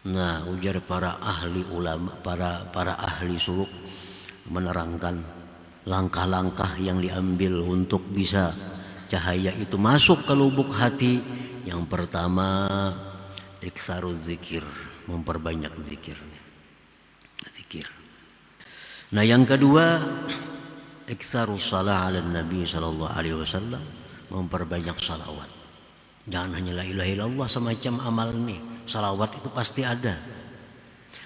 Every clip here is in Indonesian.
Nah, ujar para ahli ulama, para ahli suluk menerangkan langkah-langkah yang diambil untuk bisa cahaya itu masuk ke lubuk hati. Yang pertama, iksaruz zikir, memperbanyak zikir. Nah, yang kedua, iksarus salah ala Nabi sallallahu alaihi wasallam, memperbanyak salawat. Jangan hanya la ilaha illallah semacam amal nih. Salawat itu pasti ada.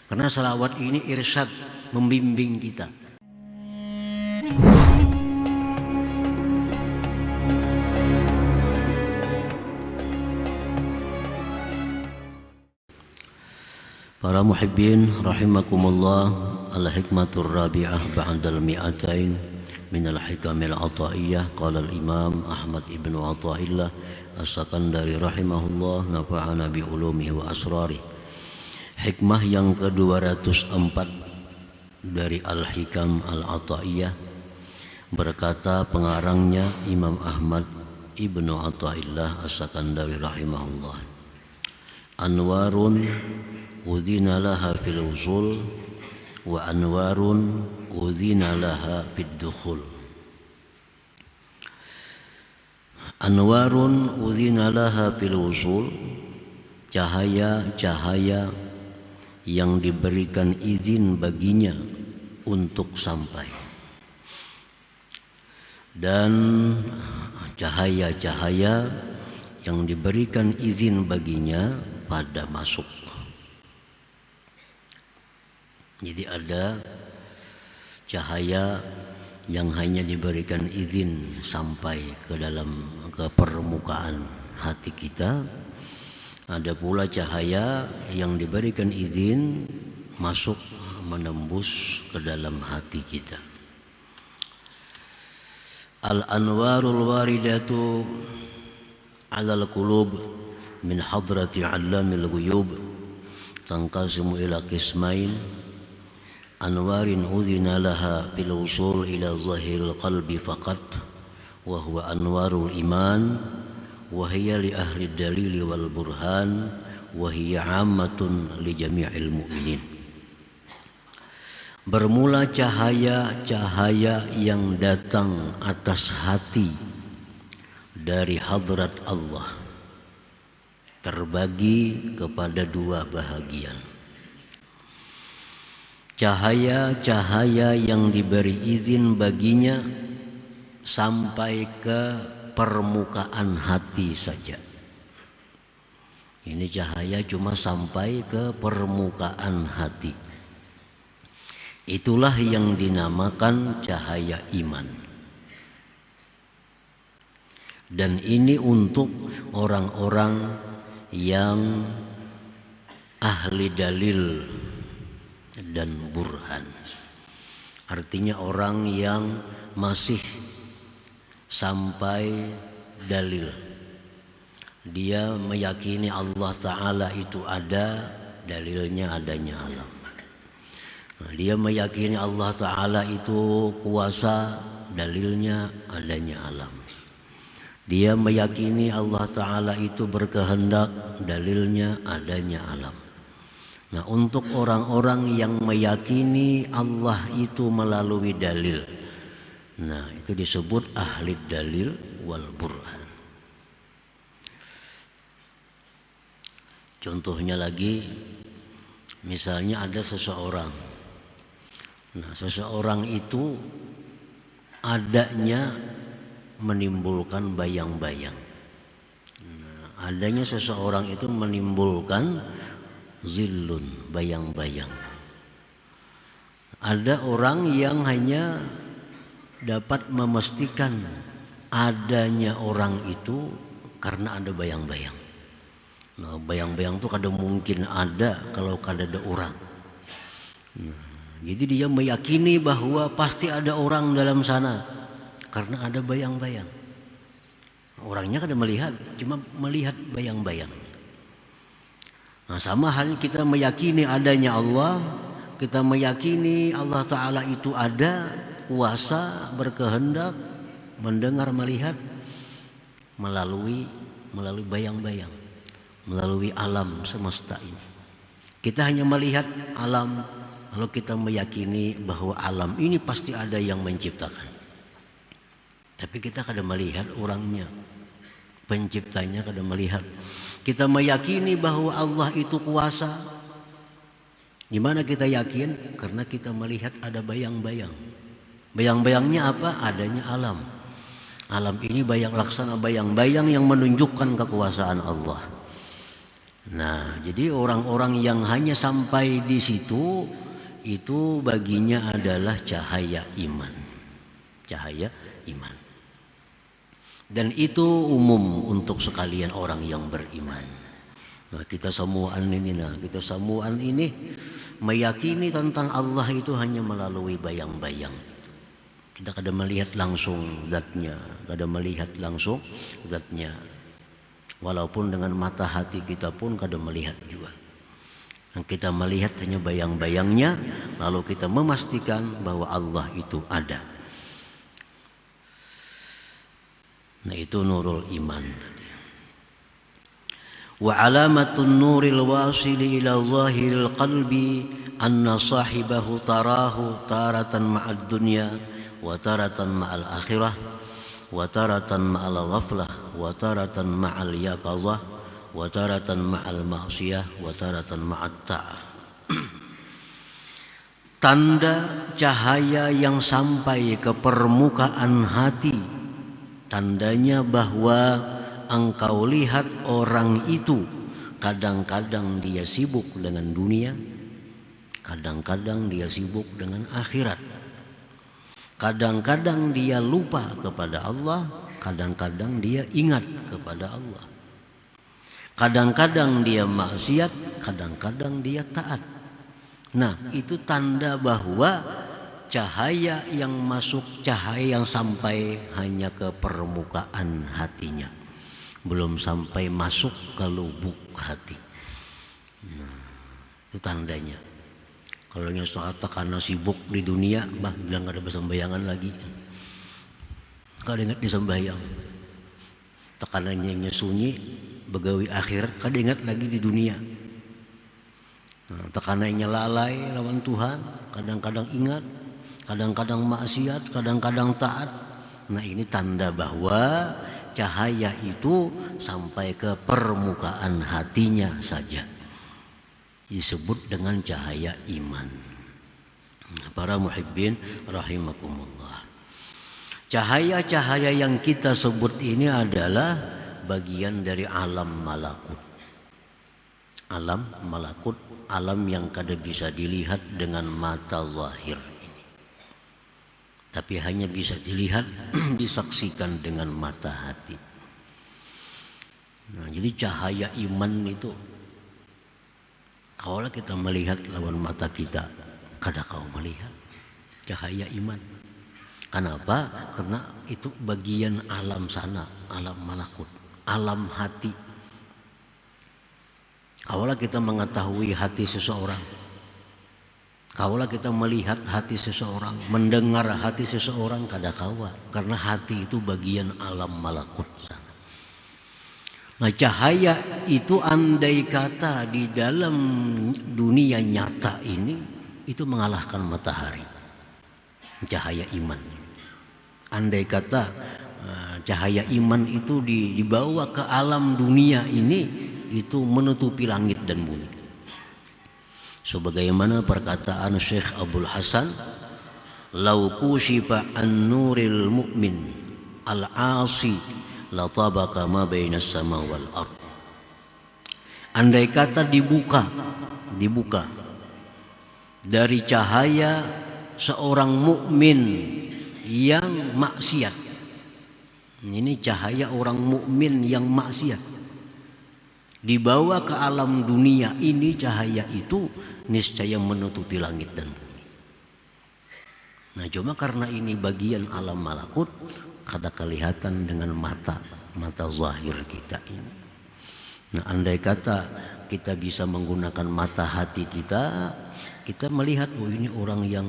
Karena salawat ini irsyad, membimbing kita. Para muhibbin rahimakumullah, al-hikmatur rabi'ah ba'dal mi'atain minal hikamil ataiyah. Qala al-imam Ahmad ibn Athaillah as-Sakandari rahimahullah, nafa'ana bi ulumihi wa asrarih. Hikmah yang ke-204 dari Al-Hikam Al-Ataiyah, berkata pengarangnya Imam Ahmad ibnu Athaillah as-Sakandari rahimahullah, anwarun udhina laha fil usul wa anwarun udhina laha fid dukhul. Anwarun udhina laha fil usul, cahaya-cahaya yang diberikan izin baginya untuk sampai, dan cahaya-cahaya yang diberikan izin baginya pada masuk. Jadi ada cahaya yang hanya diberikan izin sampai ke permukaan hati kita. Ada pula cahaya yang diberikan izin masuk, menembus ke dalam hati kita. Al-anwarul waridatu alal qulub min hadrati 'allamil ghuyub tanqasimu ila qismain, anwarin udhina laha bil usul ila zahiril qalbi faqat wa huwa anwarul iman wa hiya li ahli dalili wal burhan wa hiya 'ammatun li jami'il mu'minin. Bermula cahaya-cahaya yang datang atas hati dari hadrat Allah terbagi kepada dua bahagian. Cahaya-cahaya yang diberi izin baginya sampai ke permukaan hati saja. Ini cahaya cuma sampai ke permukaan hati. Itulah yang dinamakan cahaya iman. Dan ini untuk orang-orang yang ahli dalil dan burhan. Artinya orang yang masih sampai dalil. Dia meyakini Allah Ta'ala itu ada, dalilnya adanya alam. Dia meyakini Allah Ta'ala itu kuasa, dalilnya adanya alam. Dia meyakini Allah Ta'ala itu berkehendak, dalilnya adanya alam. Nah, untuk orang-orang yang meyakini Allah itu melalui dalil, nah itu disebut ahli dalil wal burhan. Contohnya lagi, misalnya ada seseorang. Nah, seseorang itu adanya menimbulkan bayang-bayang. Nah, adanya seseorang itu menimbulkan zillun, bayang-bayang. Ada orang yang hanya dapat memastikan adanya orang itu karena ada bayang-bayang. Nah, bayang-bayang itu kadang mungkin ada kalau kadang ada orang. Nah, jadi dia meyakini bahwa pasti ada orang dalam sana karena ada bayang-bayang. Orangnya kadang melihat, cuma melihat bayang-bayang. Nah, sama halnya kita meyakini adanya Allah, kita meyakini Allah Ta'ala itu ada, kuasa, berkehendak, mendengar, melihat melalui bayang-bayang, melalui alam semesta ini. Kita hanya melihat alam, lalu kita meyakini bahwa alam ini pasti ada yang menciptakan. Tapi kita kadang melihat orangnya, penciptanya kadang melihat. Kita meyakini bahwa Allah itu kuasa. Di mana kita yakin? Karena kita melihat ada bayang-bayang. Bayang-bayangnya apa? Adanya alam. Alam ini laksana bayang-bayang yang menunjukkan kekuasaan Allah. Nah, jadi orang-orang yang hanya sampai di situ, itu baginya adalah cahaya iman. Cahaya iman. Dan itu umum untuk sekalian orang yang beriman. Nah, kita semuaan ini meyakini tentang Allah itu hanya melalui bayang-bayang. Kita kadang melihat langsung zatnya, kadang melihat langsung zatnya. Walaupun dengan mata hati kita pun kadang melihat juga. Dan kita melihat hanya bayang-bayangnya, lalu kita memastikan bahwa Allah itu ada. Nah, itu nurul iman tadi. Wa alamatun nuril wasili ila zahiril qalbi anna sahibahu tarahu taratan ma'ad dunya wa taratan ma'al akhirah wa taratan ma'al ghaflah wa taratan ma'al yaqazah wa taratan ma'al ma'siyah wa taratan ma'at ta'ah. Tanda cahaya yang sampai ke permukaan hati, tandanya bahwa engkau lihat orang itu kadang-kadang dia sibuk dengan dunia, kadang-kadang dia sibuk dengan akhirat, kadang-kadang dia lupa kepada Allah, kadang-kadang dia ingat kepada Allah, kadang-kadang dia maksiat, kadang-kadang dia taat. Nah, itu tanda bahwa cahaya yang masuk, cahaya yang sampai hanya ke permukaan hatinya, belum sampai masuk ke lubuk hati. Nah, itu tandanya. Kalau nyata karena sibuk di dunia, bilang gak ada sembayangan lagi, gak ingat di sembayang. Tekanannya sunyi, begawi akhir, gak ingat lagi di dunia. Nah, tekanannya lalai lawan Tuhan, kadang-kadang ingat, kadang-kadang maksiat, kadang-kadang taat. Nah, ini tanda bahwa cahaya itu sampai ke permukaan hatinya saja, disebut dengan cahaya iman. Para muhibbin rahimakumullah. Cahaya-cahaya yang kita sebut ini adalah bagian dari alam malakut. Alam malakut, alam yang kada bisa dilihat dengan mata zahir ini, tapi hanya bisa dilihat, disaksikan dengan mata hati. Nah, jadi cahaya iman itu, kalau kita melihat lawan mata kita, kada kau melihat cahaya iman. Kenapa? Karena itu bagian alam sana, alam malakut, alam hati. Kaulah kita mengetahui hati seseorang, kaulah kita melihat hati seseorang, mendengar hati seseorang, kada kawa, karena hati itu bagian alam malakut sana. Nah, cahaya itu andai kata di dalam dunia nyata ini itu mengalahkan matahari, cahaya iman. Andai kata cahaya iman itu dibawa ke alam dunia ini, itu menutupi langit dan bumi. Sebagaimana perkataan Syekh Abdul Hasan, "Lau kushifa an-nuril mu'min al-'asi la tabaka ma bainas sama wal ard." Andai kata dibuka dari cahaya seorang mukmin yang maksiat. Ini cahaya orang mukmin yang maksiat, dibawa ke alam dunia ini, cahaya itu niscaya menutupi langit dan bumi. Nah, cuma karena ini bagian alam malakut, kada kelihatan dengan mata zahir kita ini. Nah, andai kata kita bisa menggunakan mata hati kita, kita melihat, oh ini orang yang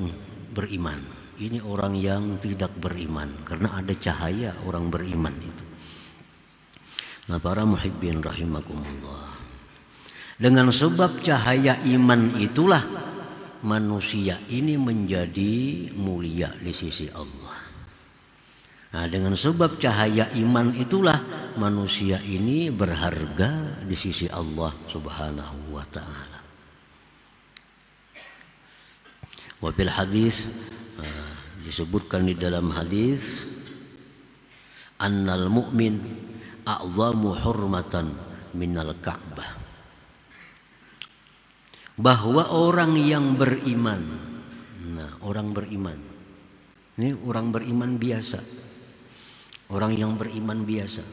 beriman, ini orang yang tidak beriman, karena ada cahaya orang beriman itu. Nah, para muhibbin rahimakumullah, Dengan sebab cahaya iman itulah manusia ini menjadi mulia di sisi Allah. Nah, dengan sebab cahaya iman itulah manusia ini berharga di sisi Allah Subhanahu wa taala. Wa bil hadis, disebutkan di dalam hadis, annal mu'min a'zamu hurmatan minal Ka'bah. Bahwa orang yang beriman, nah orang beriman, ini orang beriman biasa, orang yang beriman biasa,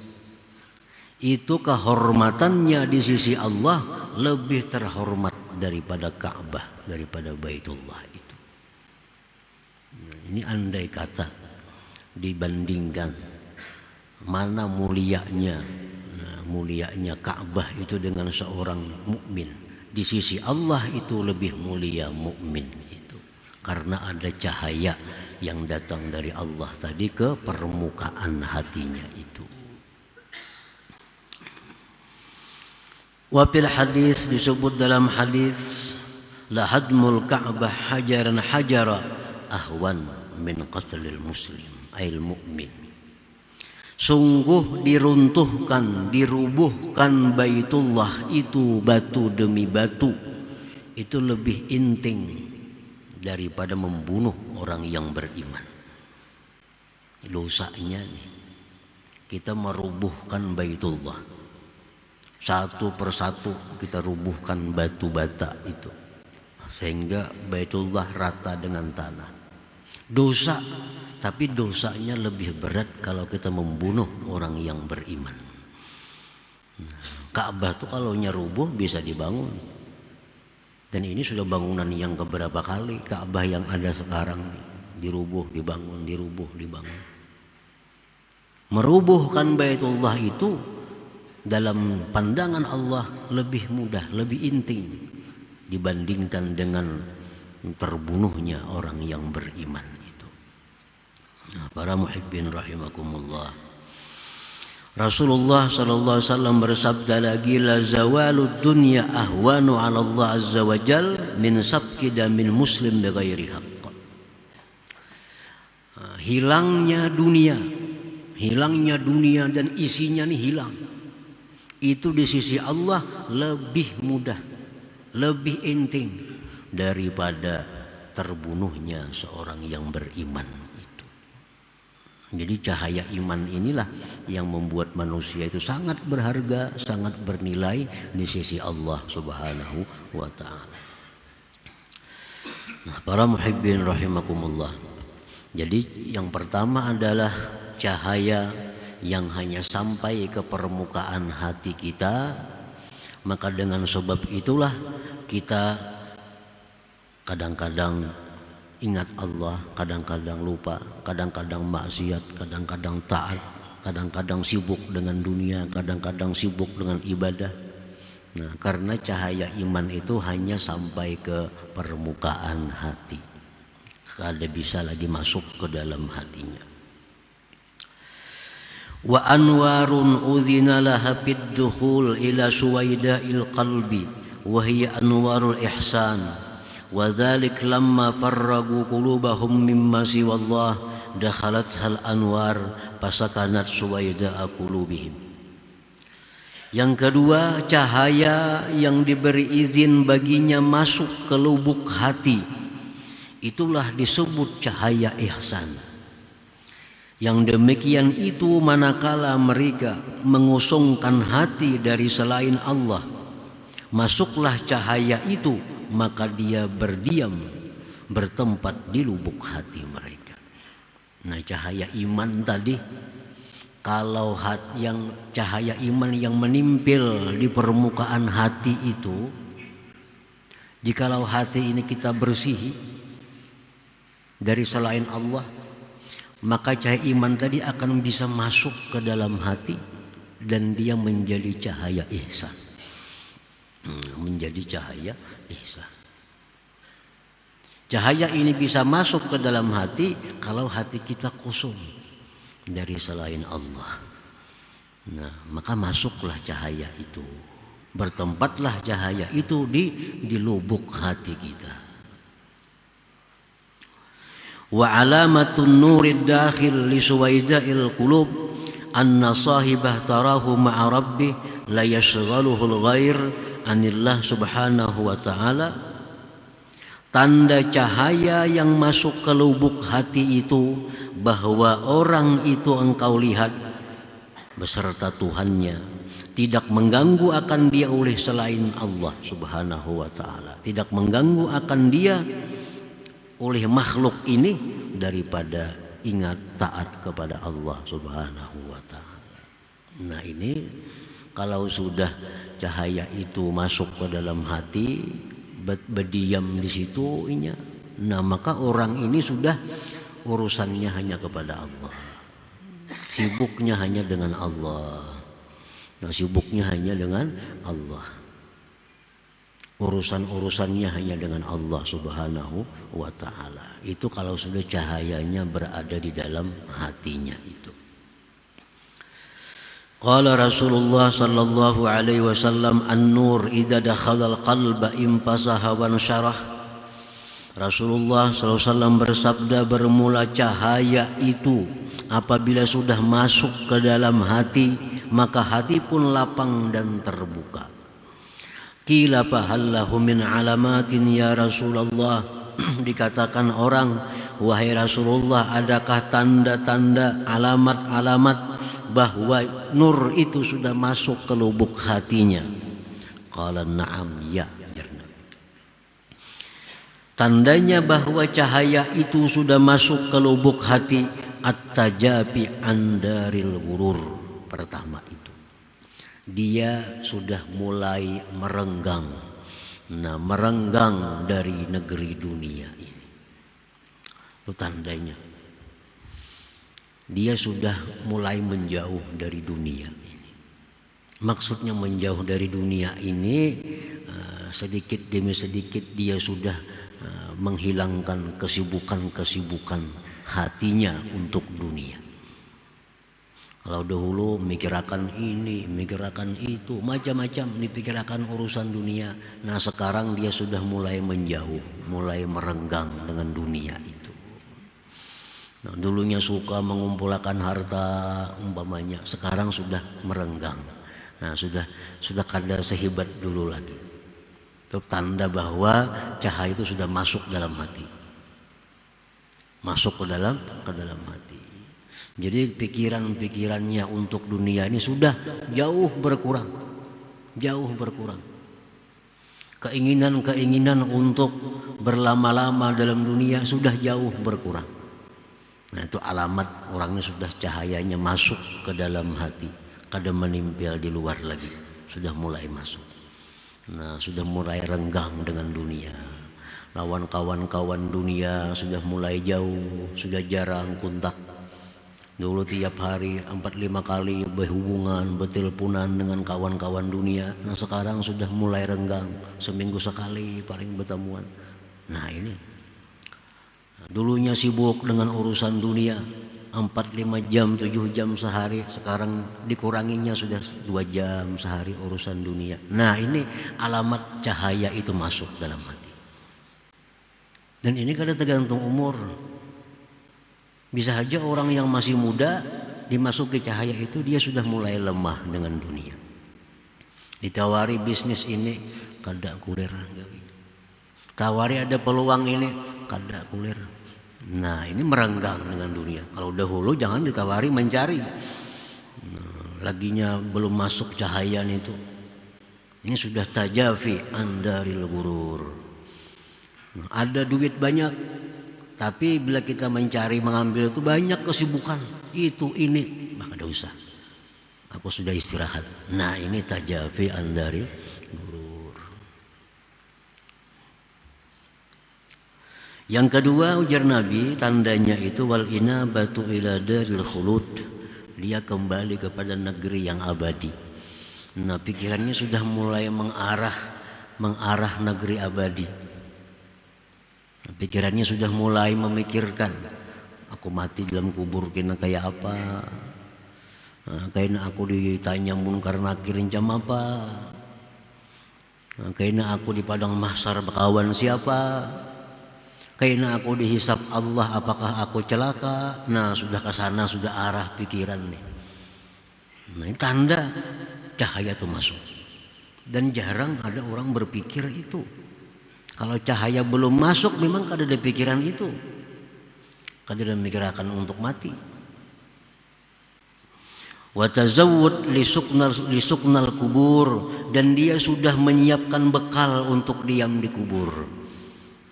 itu kehormatannya di sisi Allah lebih terhormat daripada Ka'bah, daripada Baitullah itu. Nah, ini andai kata dibandingkan mana mulianya, nah, mulianya Ka'bah itu dengan seorang mukmin. Di sisi Allah itu lebih mulia mukmin itu, karena ada cahaya yang datang dari Allah tadi ke permukaan hatinya itu. Wa fil hadis, disebut dalam hadis, la hadmul Ka'bah hajaran hajara ahwan min qatlil muslim ail mu'min. Sungguh diruntuhkan, dirubuhkan Baitullah itu batu demi batu, itu lebih inting daripada membunuh orang yang beriman. Dosanya nih, kita merubuhkan Baitullah, satu persatu kita rubuhkan batu bata itu, sehingga Baitullah rata dengan tanah. Dosa, tapi dosanya lebih berat kalau kita membunuh orang yang beriman. Nah, Ka'bah tuh kalau nyerubuh bisa dibangun. Dan ini sudah bangunan yang keberapa kali Ka'bah yang ada sekarang dirubuh, dibangun, dirubuh, dibangun. Merubuhkan Baitullah itu dalam pandangan Allah lebih mudah, lebih intim dibandingkan dengan terbunuhnya orang yang beriman. Para muhibbin rahimakumullah, Rasulullah sallallahu alaihi wasallam bersabda lagi, la zawalud dunya ahwanu 'ala Allah azza wa jal min sabqi damil muslim bighairi haqq. Hilangnya dunia dan isinya nih hilang, itu di sisi Allah lebih mudah, lebih intim daripada terbunuhnya seorang yang beriman. Jadi cahaya iman inilah yang membuat manusia itu sangat berharga, sangat bernilai di sisi Allah Subhanahu wa ta'ala. Nah, para muhibbin rahimakumullah, jadi yang pertama adalah cahaya yang hanya sampai ke permukaan hati kita. Maka dengan sebab itulah kita kadang-kadang ingat Allah, kadang-kadang lupa, kadang-kadang maksiat, kadang-kadang taat, kadang-kadang sibuk dengan dunia, kadang-kadang sibuk dengan ibadah. Nah, karena cahaya iman itu hanya sampai ke permukaan hati, kada bisa lagi masuk ke dalam hatinya. Wa anwarun udhina laha fid dukhul ila suwaida'il qalbi wa hiya anwarul ihsan. Wa dzalik lamma farragu qulubahum mimma siwallah dakhalathal anwar fasakanat suwaida'a qulubihim. Yang kedua, cahaya yang diberi izin baginya masuk ke lubuk hati, itulah disebut cahaya ihsan. Yang demikian itu manakala mereka mengosongkan hati dari selain Allah, masuklah cahaya itu, maka dia berdiam, bertempat di lubuk hati mereka. Nah, cahaya iman tadi, kalau yang cahaya iman yang menimpil di permukaan hati itu, jikalau hati ini kita bersihi dari selain Allah, maka cahaya iman tadi akan bisa masuk ke dalam hati dan dia menjadi cahaya ihsan. Menjadi cahaya ihsan. Cahaya ini bisa masuk ke dalam hati kalau hati kita kosong dari selain Allah. Nah, maka masuklah cahaya itu, Bertempatlah cahaya itu di lubuk hati kita. Wa alamatun nurid dakhil li suwaida'il qulub anna sahibah tarahu ma'a rabbih la yashghaluhul ghair anillah subhanahu wa ta'ala. Tanda cahaya yang masuk ke lubuk hati itu bahwa orang itu engkau lihat beserta Tuhannya, tidak mengganggu akan dia oleh selain Allah subhanahu wa ta'ala, tidak mengganggu akan dia oleh makhluk ini daripada ingat taat kepada Allah subhanahu wa ta'ala. Nah ini kalau sudah cahaya itu masuk ke dalam hati, berdiam di situ, nah maka orang ini sudah urusannya hanya kepada Allah, sibuknya hanya dengan Allah. Nah sibuknya hanya dengan Allah, urusan-urusannya hanya dengan Allah subhanahu wa ta'ala. Itu kalau sudah cahayanya berada di dalam hatinya itu. Qala Rasulullah sallallahu alaihi wasallam, an-nur idza dakhala al-qalba impasaha wa syarah. Rasulullah sallallahu alaihi wasallam bersabda, bermula cahaya itu apabila sudah masuk ke dalam hati, maka hati pun lapang dan terbuka. Qila fahallahu min alamatin ya Rasulullah. Dikatakan orang, wahai Rasulullah, adakah tanda-tanda, alamat-alamat bahwa nur itu sudah masuk ke lubuk hatinya? Qala na'am, ya. Tandanya bahwa cahaya itu sudah masuk ke lubuk hati, at-tajabi andaril ghurur. Pertama itu, dia sudah mulai merenggang. Nah, merenggang dari negeri dunia ini. Itu tandanya. Dia sudah mulai menjauh dari dunia ini. Maksudnya menjauh dari dunia ini, sedikit demi sedikit dia sudah menghilangkan kesibukan-kesibukan hatinya untuk dunia. Kalau dahulu mikirakan ini, mikirakan itu, macam-macam dipikirkan urusan dunia. Nah sekarang dia sudah mulai menjauh, mulai merenggang dengan dunia itu. Nah, dulunya suka mengumpulkan harta umpamanya, sekarang sudah merenggang. Nah sudah kada sehebat dulu lagi. Itu tanda bahwa cahaya itu sudah masuk dalam hati, masuk ke dalam hati. Jadi pikiran-pikirannya untuk dunia ini sudah jauh berkurang. Keinginan-keinginan untuk berlama-lama dalam dunia sudah jauh berkurang. Nah itu alamat orangnya sudah cahayanya masuk ke dalam hati, kada menempel di luar lagi, sudah mulai masuk. Nah sudah mulai renggang dengan dunia. Lawan kawan-kawan dunia sudah mulai jauh, sudah jarang kontak. Dulu tiap hari 4-5 kali berhubungan, berteleponan dengan kawan-kawan dunia. Nah sekarang sudah mulai renggang, seminggu sekali paling bertemuan. Nah ini, dulunya sibuk dengan urusan dunia 4-5 jam, 7 jam sehari. Sekarang dikuranginya sudah 2 jam sehari urusan dunia. Nah ini alamat cahaya itu masuk dalam hati. Dan ini kadang tergantung umur. Bisa saja orang yang masih muda dimasuki cahaya itu dia sudah mulai lemah dengan dunia. Ditawari bisnis ini kada kulir, tawari ada peluang ini kada kulir. Nah ini merenggang dengan dunia. Kalau dahulu jangan ditawari mencari, laginya belum masuk cahaya itu. Ini sudah tajafi andaril ghurur. Ada duit banyak, tapi bila kita mencari mengambil itu banyak kesibukan, itu ini, maka tidak usah. Aku sudah istirahat. Nah ini tajafi andari ghurur. Yang kedua ujar Nabi, tandanya itu wal inabatu ila daril khulud. Dia kembali kepada negeri yang abadi. Nah pikirannya sudah mulai mengarah negeri abadi. Pikirannya sudah mulai memikirkan, aku mati dalam kubur kena kayak apa, kayaknya aku ditanya munkar nakir jam apa. Kaina aku di padang mahsyar bakawan siapa? Kaina aku dihisap Allah apakah aku celaka? Nah, sudah ke sana, sudah arah pikiran nih. Nah, ini tanda cahaya itu masuk. Dan jarang ada orang berpikir itu. Kalau cahaya belum masuk memang kada ada pikiran itu. Kada ada memikirkan untuk mati. Wa tazawwud li suknal kubur, dan dia sudah menyiapkan bekal untuk diam di kubur.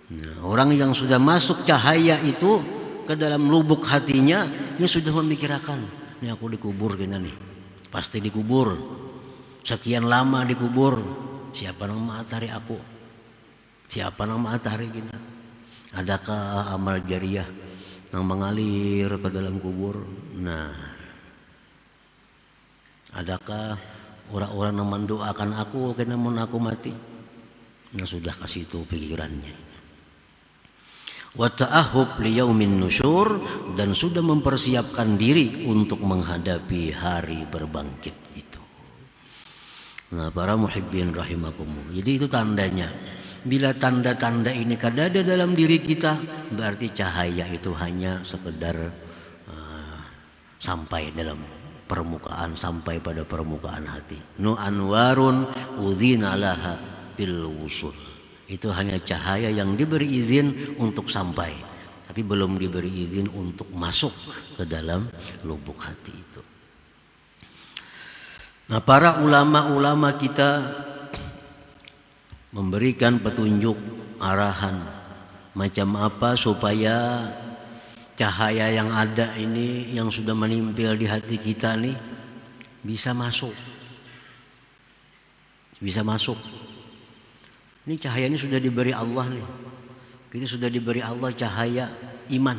Nah, orang yang sudah masuk cahaya itu ke dalam lubuk hatinya, dia sudah memikirkan, ini aku dikubur gini nih, pasti dikubur. Sekian lama dikubur, siapa nang matahari aku? Siapa nang matahari gini? Adakah amal jariah yang mengalir ke dalam kubur? Nah, adakah orang-orang yang mendoakan aku karena mau aku mati? Nah, sudah kasih itu pikirannya. Wa ta'ahub liyaumin nusyur, dan sudah mempersiapkan diri untuk menghadapi hari berbangkit itu. Nah, para muhibbin rahimakumullah. Jadi itu tandanya. Bila tanda-tanda ini kada ada dalam diri kita, berarti cahaya itu hanya sekedar sampai dalam permukaan, sampai pada permukaan hati. Nu anwarun udzina laha bil wusul. Itu hanya cahaya yang diberi izin untuk sampai, tapi belum diberi izin untuk masuk ke dalam lubuk hati itu. Nah, para ulama-ulama kita memberikan petunjuk arahan macam apa supaya cahaya yang ada ini, yang sudah menimpil di hati kita nih, bisa masuk. Bisa masuk. Ini cahaya ini sudah diberi Allah nih. Kita sudah diberi Allah cahaya iman.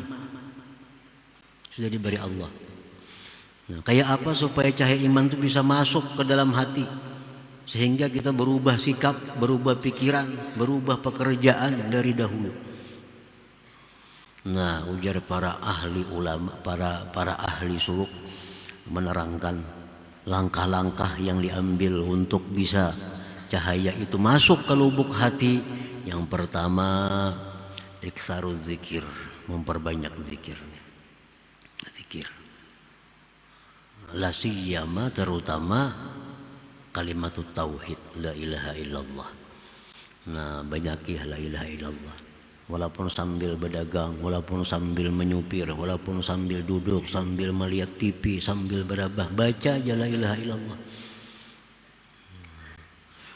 Sudah diberi Allah. Nah, kayak apa supaya cahaya iman itu bisa masuk ke dalam hati, sehingga kita berubah sikap, berubah pikiran, berubah pekerjaan dari dahulu. Nah, ujar para ahli ulama, para ahli suluk menerangkan langkah-langkah yang diambil untuk bisa cahaya itu masuk ke lubuk hati. Yang pertama, iksaruz zikir, memperbanyak zikir. Zikir. La siyama, terutama kalimatut tauhid, la ilaha illallah. Nah, banyakilah la ilaha illallah. Walaupun sambil berdagang, walaupun sambil menyupir, walaupun sambil duduk, sambil melihat TV, sambil berabah, baca aja la ilaha illallah.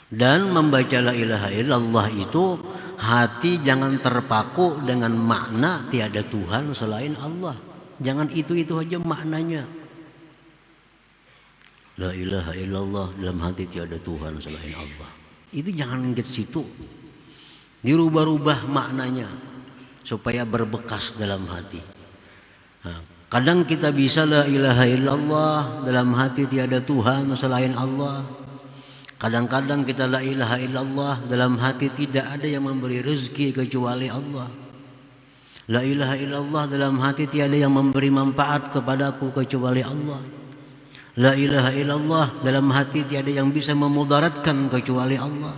Dan membaca la ilaha illallah itu, hati jangan terpaku dengan makna tiada Tuhan selain Allah. Jangan itu aja maknanya. La ilaha illallah, dalam hati tiada Tuhan selain Allah. Itu jangan ke situ. Dirubah-rubah maknanya supaya berbekas dalam hati. Nah, kadang kita bisa la ilaha illallah, dalam hati tiada Tuhan selain Allah. Kadang-kadang kita la ilaha illallah, dalam hati tidak ada yang memberi rezeki kecuali Allah. La ilaha illallah, dalam hati tiada yang memberi manfaat kepadaku kecuali Allah. La ilaha illallah, dalam hati tiada yang bisa memudaratkan kecuali Allah.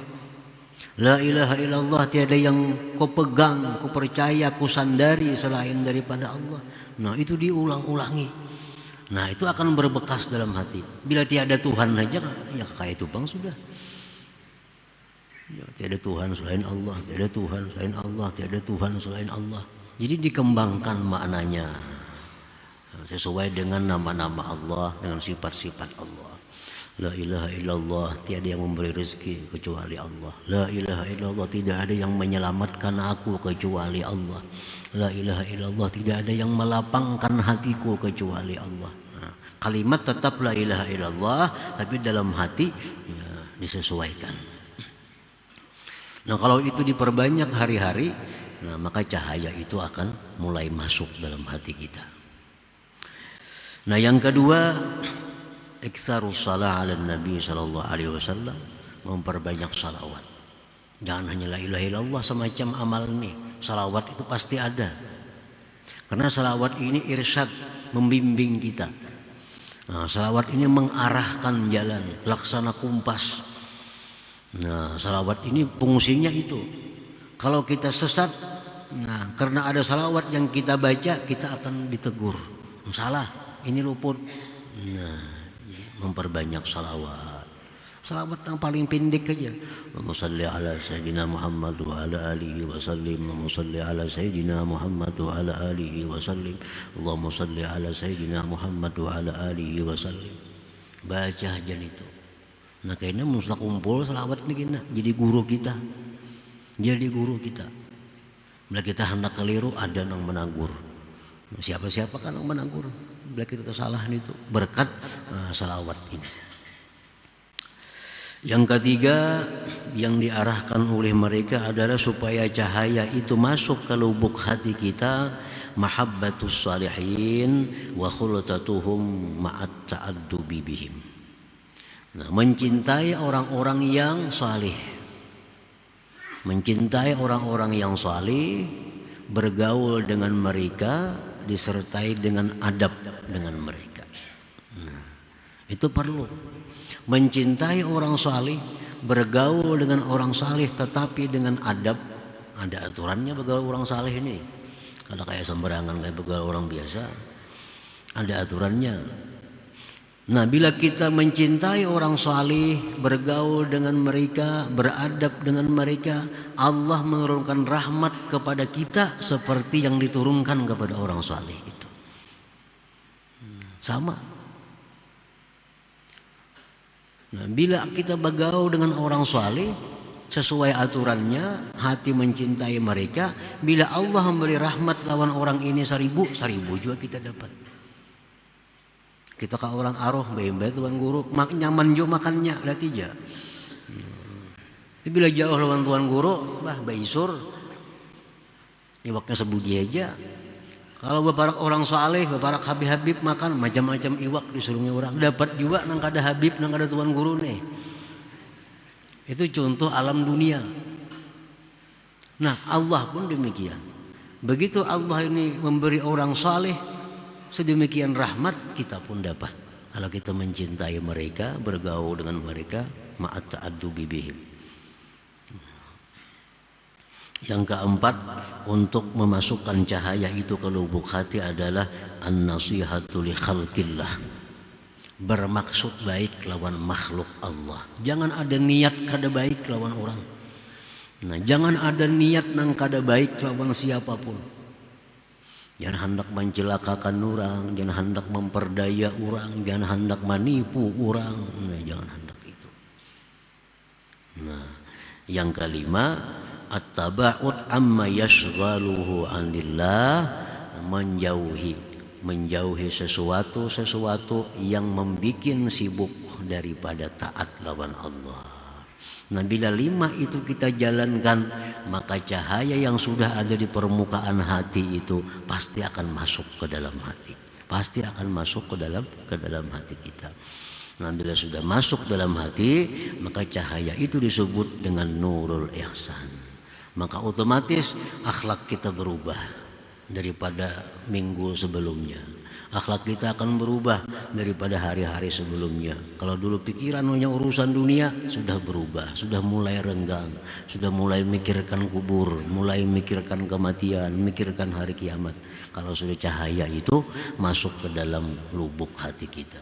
La ilaha illallah, tiada yang kau pegang, kau percaya, kau sandari selain daripada Allah. Nah, itu diulang-ulangi. Nah, itu akan berbekas dalam hati. Bila tiada Tuhan saja, ya kayak itu bang sudah. Ya, tiada Tuhan selain Allah, tiada Tuhan selain Allah, tiada Tuhan selain Allah. Jadi dikembangkan maknanya sesuai dengan nama-nama Allah, dengan sifat-sifat Allah. La ilaha illallah, tiada yang memberi rezeki kecuali Allah. La ilaha illallah, tidak ada yang menyelamatkan aku kecuali Allah. La ilaha illallah, tidak ada yang melapangkan hatiku kecuali Allah. Nah, kalimat tetap la ilaha illallah, tapi dalam hati ya, disesuaikan. Nah, kalau itu diperbanyak hari-hari, nah, maka cahaya itu akan mulai masuk dalam hati kita. Nah, yang kedua, iksarus salat ala Nabi sallallahu alaihi wasallam, memperbanyak salawat. Jangan hanya la ilaha illallah semacam amal nih. Salawat itu pasti ada. Karena salawat ini irsyad, membimbing kita. Nah, salawat ini mengarahkan jalan, laksana kumpas. Nah, salawat ini fungsinya itu. Kalau kita sesat, nah karena ada salawat yang kita baca, kita akan ditegur. Salah, ini luput. Nah, memperbanyak salawat. Salawat yang paling pendek aja. Allahumma shalli ala sayyidina Muhammad wa ala alihi wa sallim. Allahumma shalli ala sayyidina Muhammad wa ala alihi wa sallim. Allahumma shalli ala sayyidina Muhammad wa ala alihi wa sallim. Baca aja itu. Nah kayaknya mesti kumpul salawat nih kena. Jadi guru kita. Jadi guru kita. Bila kita hendak keliru ada yang menegur. Siapa-siapa kan yang menegur. Bila kita salah itu berkat salawat ini. Yang ketiga yang diarahkan oleh mereka adalah supaya cahaya itu masuk ke lubuk hati kita, mahabbatus salihin wa khultatuhum ma'at ta'addubi bihim. Nah, mencintai orang-orang yang salih. Mencintai orang-orang yang salih, bergaul dengan mereka, disertai dengan adab dengan mereka. Nah, itu perlu. Mencintai orang salih, bergaul dengan orang salih tetapi dengan adab. Ada aturannya bergaul orang salih ini. Kalau kayak sembarangan kayak bergaul orang biasa, ada aturannya. Nah, bila kita mencintai orang salih, bergaul dengan mereka, beradab dengan mereka, Allah menurunkan rahmat kepada kita seperti yang diturunkan kepada orang salih itu. Sama. Nah, bila kita bergaul dengan orang saleh sesuai aturannya, hati mencintai mereka, bila Allah memberi rahmat lawan orang ini 1000 juga kita dapat. Kita ke orang aroh baik-baik tuan guru, nyaman juga makannya lihat aja. Bila jauh lawan tuan guru, baisur, iwaknya sebudi aja. Kalau beberapa orang saleh, beberapa habib makan macam-macam iwak disuruhnya orang, dapat juga nang kada habib, nang kada tuan guru nih. Itu contoh alam dunia. Nah, Allah pun demikian. Begitu Allah ini memberi orang saleh sedemikian rahmat, kita pun dapat. Kalau kita mencintai mereka, bergaul dengan mereka, ma'at ta'addubi bihim. Yang keempat, untuk memasukkan cahaya itu ke lubuk hati adalah an-nasihatu li khalqillah. Bermaksud baik lawan makhluk Allah. Jangan ada niat kada baik lawan orang. Nah, jangan ada niat nang kada baik lawan siapapun. Jangan hendak mencelakakan orang, jangan hendak memperdaya orang, jangan hendak menipu orang. Nah, jangan hendak itu. Nah, yang kelima, at-taba'ud amma yashghaluhu 'anillah, menjauhi sesuatu yang membikin sibuk daripada taat lawan Allah. Nah, bila 5 itu kita jalankan, maka cahaya yang sudah ada di permukaan hati itu pasti akan masuk ke dalam hati. Pasti akan masuk ke dalam hati kita. Nah, bila sudah masuk dalam hati, maka cahaya itu disebut dengan nurul ihsan. Maka otomatis akhlak kita berubah daripada minggu sebelumnya. Akhlak kita akan berubah daripada hari-hari sebelumnya. Kalau dulu pikiran hanya urusan dunia, sudah berubah, sudah mulai renggang, sudah mulai mikirkan kubur, mulai mikirkan kematian, mikirkan hari kiamat. Kalau sudah cahaya itu masuk ke dalam lubuk hati kita.